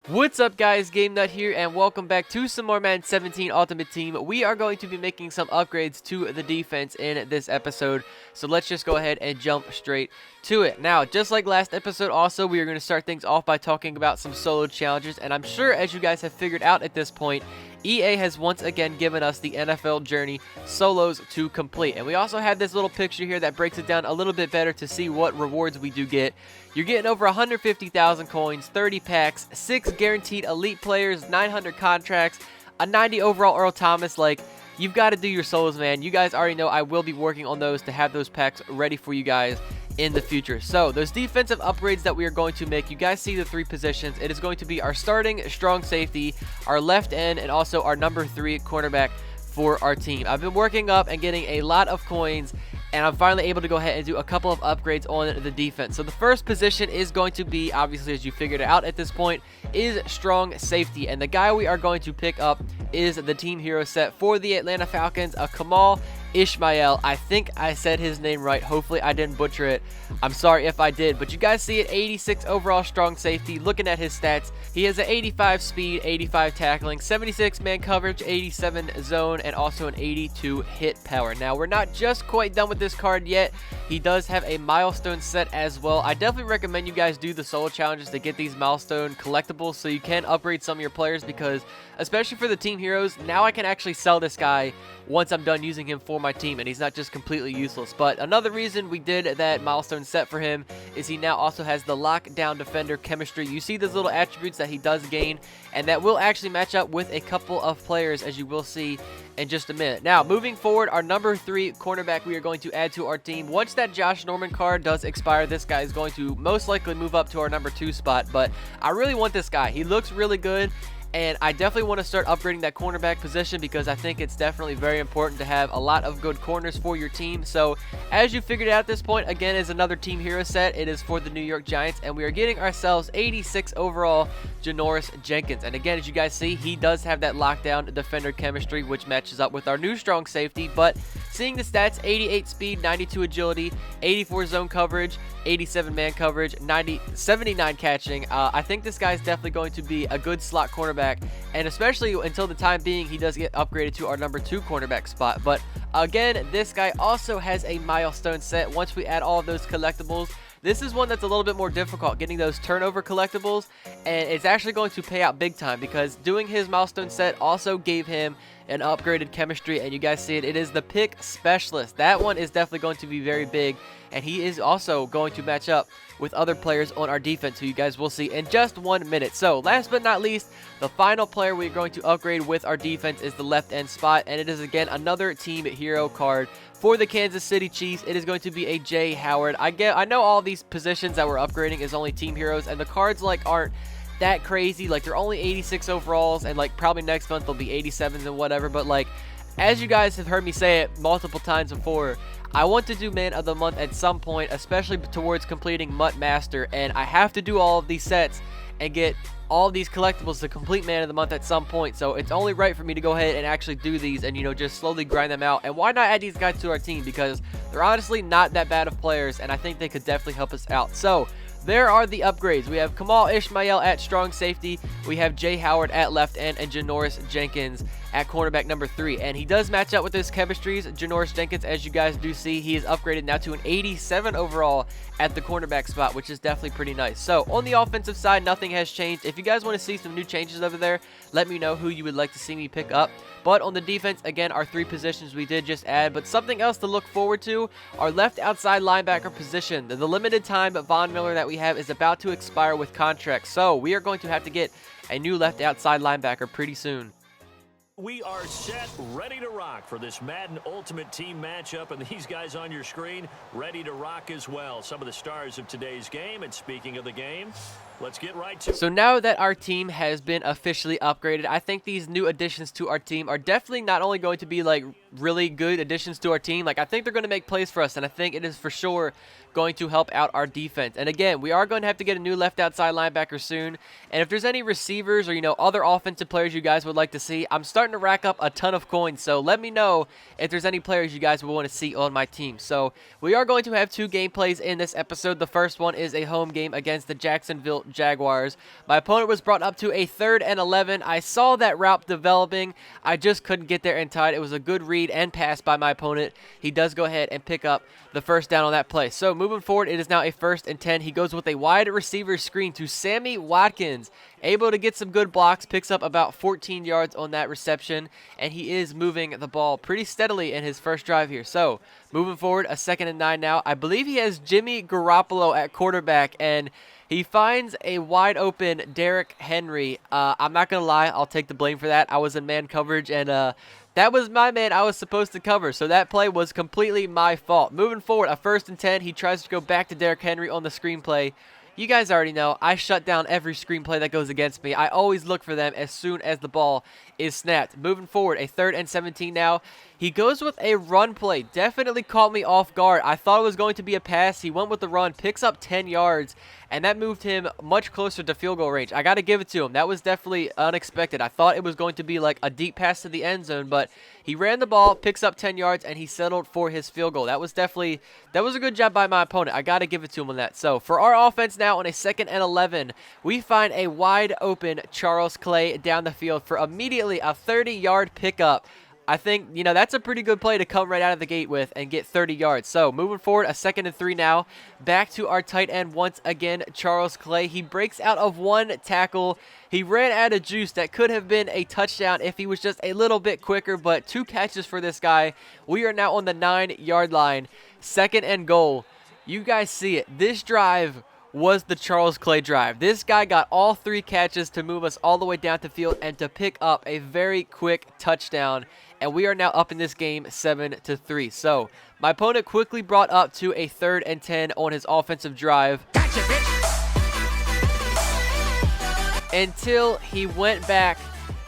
What's up guys, Game Nut here and welcome back to some more Madden 17 Ultimate Team. We are going to be making some upgrades to the defense in this episode, so let's just go ahead and jump straight to it. Now, just like last episode also, we are going to start things off by talking about some solo challenges, and I'm sure as you guys have figured out at this point, EA has once again given us the NFL Journey solos to complete. And we also have this little picture here that breaks it down a little bit better to see what rewards we do get. You're getting over 150,000 coins, 30 packs, 6 guaranteed elite players, 900 contracts, a 90 overall Earl Thomas. Like, you've got to do your solos, man. You guys already know I will be working on those to have those packs ready for you guys in the future. So those defensive upgrades that we are going to make, you guys see the 3 positions. It is going to be our starting strong safety, our left end, and also our number 3 cornerback for our team. I've been working up and getting a lot of coins, and I'm finally able to go ahead and do a couple of upgrades on the defense. So the first position is going to be, obviously as you figured it out at this point, is strong safety. And the guy we are going to pick up is the team hero set for the Atlanta Falcons, a Kamal Ishmael. I think I said his name right. Hopefully I didn't butcher it. I'm sorry if I did, but you guys see it, 86 overall strong safety. Looking at his stats, he has an 85 speed, 85 tackling, 76 man coverage, 87 zone, and also an 82 hit power. Now, we're not just quite done with this card yet. He does have a milestone set as well. I definitely recommend you guys do the solo challenges to get these milestone collectibles so you can upgrade some of your players, because especially for the team heroes, now I can actually sell this guy once I'm done using him for my team, and he's not just completely useless. But another reason we did that milestone set for him is he now also has the lockdown defender chemistry. You see those little attributes that he does gain, and that will actually match up with a couple of players, as you will see in just a minute. Now, moving forward, our number 3 cornerback we are going to add to our team. Once that Josh Norman card does expire, this guy is going to most likely move up to our number 2 spot, but I really want this guy. He looks really good, and I definitely want to start upgrading that cornerback position because I think it's definitely very important to have a lot of good corners for your team. So as you figured out at this point, again, is another team hero set. It is for the New York Giants, and we are getting ourselves 86 overall Janoris Jenkins. And again, as you guys see, he does have that lockdown defender chemistry, which matches up with our new strong safety. But seeing the stats, 88 speed, 92 agility, 84 zone coverage, 87 man coverage, 79 catching. I think this guy is definitely going to be a good slot cornerback, and especially until the time being, he does get upgraded to our number 2 cornerback spot. But again, this guy also has a milestone set. Once we add all of those collectibles, this is one that's a little bit more difficult, getting those turnover collectibles, and it's actually going to pay out big time because doing his milestone set also gave him an upgraded chemistry, and you guys see it. It is the pick specialist. That one is definitely going to be very big, and he is also going to match up with other players on our defense, who you guys will see in just 1 minute. So last but not least, the final player we're going to upgrade with our defense is the left end spot, and it is again another team hero card for the Kansas City Chiefs. It is going to be a Jay Howard. I know all these positions that we're upgrading is only team heroes, and the cards like aren't that crazy. Like, they're only 86 overalls, and like probably next month they'll be 87s and whatever. But like, as you guys have heard me say it multiple times before, I want to do Man of the Month at some point, especially towards completing Mutt Master, and I have to do all of these sets and get all these collectibles to complete Man of the Month at some point. So it's only right for me to go ahead and actually do these and, you know, just slowly grind them out. And why not add these guys to our team? Because they're honestly not that bad of players, and I think they could definitely help us out. So there are the upgrades. We have Kamal Ishmael at strong safety. We have Jay Howard at left end, and Janoris Jenkins at cornerback number 3. And he does match up with his chemistries. Janoris Jenkins, as you guys do see, he is upgraded now to an 87 overall at the cornerback spot, which is definitely pretty nice. So on the offensive side, nothing has changed. If you guys want to see some new changes over there, let me know who you would like to see me pick up. But on the defense, again, our 3 positions we did just add. But something else to look forward to, our left outside linebacker position. The limited time Von Miller that we have is about to expire with contract. So we are going to have to get a new left outside linebacker pretty soon. We are set, ready to rock for this Madden Ultimate Team matchup, and these guys on your screen ready to rock as well. Some of the stars of today's game, and speaking of the game, let's get right to it. So now that our team has been officially upgraded, I think these new additions to our team are definitely not only going to be like really good additions to our team, like I think they're going to make plays for us, and I think it is for sure going to help out our defense. And again, we are going to have to get a new left outside linebacker soon. And if there's any receivers or, you know, other offensive players you guys would like to see, I'm starting to rack up a ton of coins. So let me know if there's any players you guys would want to see on my team. So we are going to have 2 gameplays in this episode. The first one is a home game against the Jacksonville Jaguars. My opponent was brought up to a 3rd and 11. I saw that route developing. I just couldn't get there in time. It was a good read and pass by my opponent. He does go ahead and pick up the first down on that play. So moving forward, it is now a 1st and 10. He goes with a wide receiver screen to Sammy Watkins. Able to get some good blocks, picks up about 14 yards on that reception, and he is moving the ball pretty steadily in his first drive here. So moving forward, a 2nd and 9 now. I believe he has Jimmy Garoppolo at quarterback, and he finds a wide open Derrick Henry. I'm not going to lie, I'll take the blame for that. I was in man coverage, and that was my man I was supposed to cover, so that play was completely my fault. Moving forward, a 1st and 10. He tries to go back to Derrick Henry on the screenplay. You guys already know, I shut down every screenplay that goes against me. I always look for them as soon as the ball is snapped. Moving forward, a 3rd and 17 now. He goes with a run play. Definitely caught me off guard. I thought it was going to be a pass. He went with the run, picks up 10 yards, and that moved him much closer to field goal range. I got to give it to him. That was definitely unexpected. I thought it was going to be like a deep pass to the end zone, but he ran the ball, picks up 10 yards, and he settled for his field goal. That was a good job by my opponent. I got to give it to him on that. So for our offense now on a 2nd and 11, we find a wide open Charles Clay down the field for immediately a 30-yard pickup. I think, you know, that's a pretty good play to come right out of the gate with and get 30 yards. So moving forward, a 2nd and 3 now. Back to our tight end once again, Charles Clay. He breaks out of 1 tackle. He ran out of juice. That could have been a touchdown if he was just a little bit quicker, but 2 catches for this guy. We are now on the 9-yard line. 2nd and goal. You guys see it. This drive was the Charles Clay drive. This guy got all 3 catches to move us all the way down the field and to pick up a very quick touchdown. And we are now up in this game 7-3. So my opponent quickly brought up to a 3rd and 10 on his offensive drive. Gotcha, bitch. Until he went back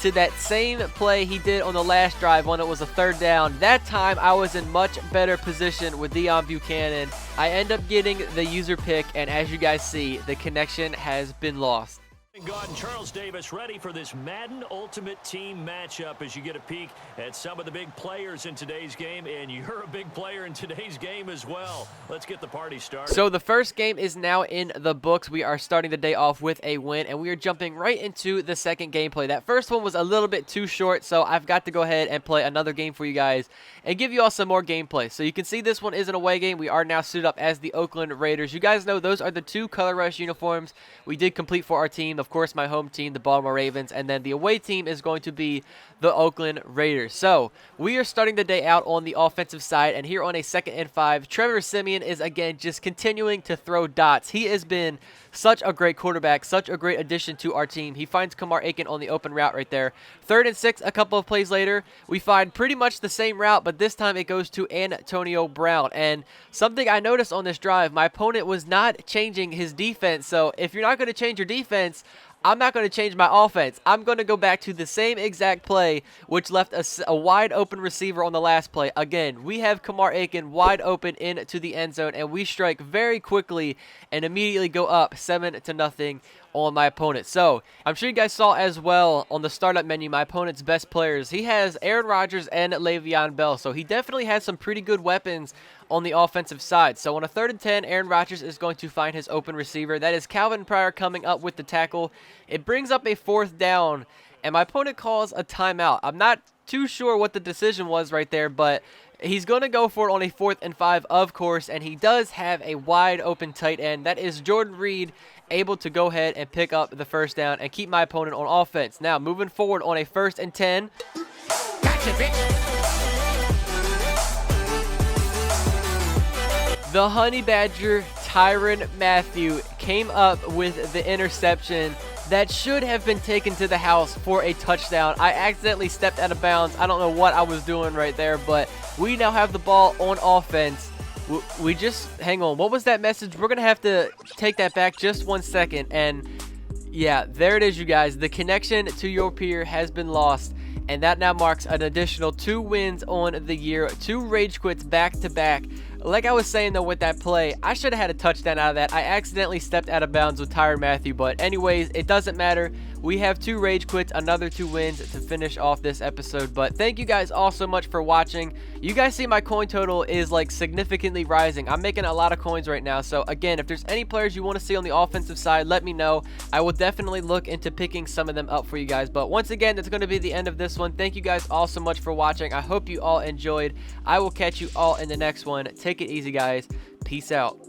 to that same play he did on the last drive when it was a 3rd down. That time I was in much better position with Deion Buchanan. I end up getting the user pick, and as you guys see, the connection has been lost. God, Charles Davis ready for this Madden Ultimate Team matchup as you get a peek at some of the big players in today's game, and you're a big player in today's game as well. Let's get the party started. So the first game is now in the books. We are starting the day off with a win, and we are jumping right into the second gameplay. That first one was a little bit too short, so I've got to go ahead and play another game for you guys and give you all some more gameplay. So you can see this one is an away game. We are now suited up as the Oakland Raiders. You guys know those are the 2 color rush uniforms we did complete for our team. Of course, my home team, the Baltimore Ravens, and then the away team is going to be the Oakland Raiders. So we are starting the day out on the offensive side, and here on a 2nd and 5, Trevor Siemian is again just continuing to throw dots. He has been such a great quarterback, such a great addition to our team. He finds Kamar Aiken on the open route right there. 3rd and 6, a couple of plays later, we find pretty much the same route, but this time it goes to Antonio Brown. And something I noticed on this drive, my opponent was not changing his defense. So if you're not going to change your defense, I'm not going to change my offense. I'm going to go back to the same exact play, which left a wide open receiver on the last play. Again, we have Kamar Aiken wide open into the end zone, and we strike very quickly and immediately go up 7-0 on my opponent. So I'm sure you guys saw as well on the startup menu my opponent's best players. He has Aaron Rodgers and Le'Veon Bell, so he definitely has some pretty good weapons on the offensive side. So on a 3rd and 10, Aaron Rodgers is going to find his open receiver. That is Calvin Pryor coming up with the tackle. It brings up a 4th down, and my opponent calls a timeout. I'm not too sure what the decision was right there, but he's going to go for it on a 4th and 5, of course, and he does have a wide open tight end. That is Jordan Reed, able to go ahead and pick up the first down and keep my opponent on offense. Now, moving forward on a 1st and 10. Gotcha, bitch. The Honey Badger, Tyrann Mathieu, came up with the interception that should have been taken to the house for a touchdown. I accidentally stepped out of bounds. I don't know what I was doing right there, but we now have the ball on offense. We just, hang on, what was that message? We're going to have to take that back just 1 second. And yeah, there it is, you guys. The connection to your peer has been lost. And that now marks an additional 2 wins on the year. 2 rage quits back-to-back Like I was saying though with that play, I should have had a touchdown out of that. I accidentally stepped out of bounds with Tyrann Mathieu, but anyways, it doesn't matter. We have 2 rage quits, another 2 wins to finish off this episode. But thank you guys all so much for watching. You guys see my coin total is like significantly rising. I'm making a lot of coins right now. So again, if there's any players you want to see on the offensive side, let me know. I will definitely look into picking some of them up for you guys. But once again, that's going to be the end of this one. Thank you guys all so much for watching. I hope you all enjoyed. I will catch you all in the next one. Take it easy, guys. Peace out.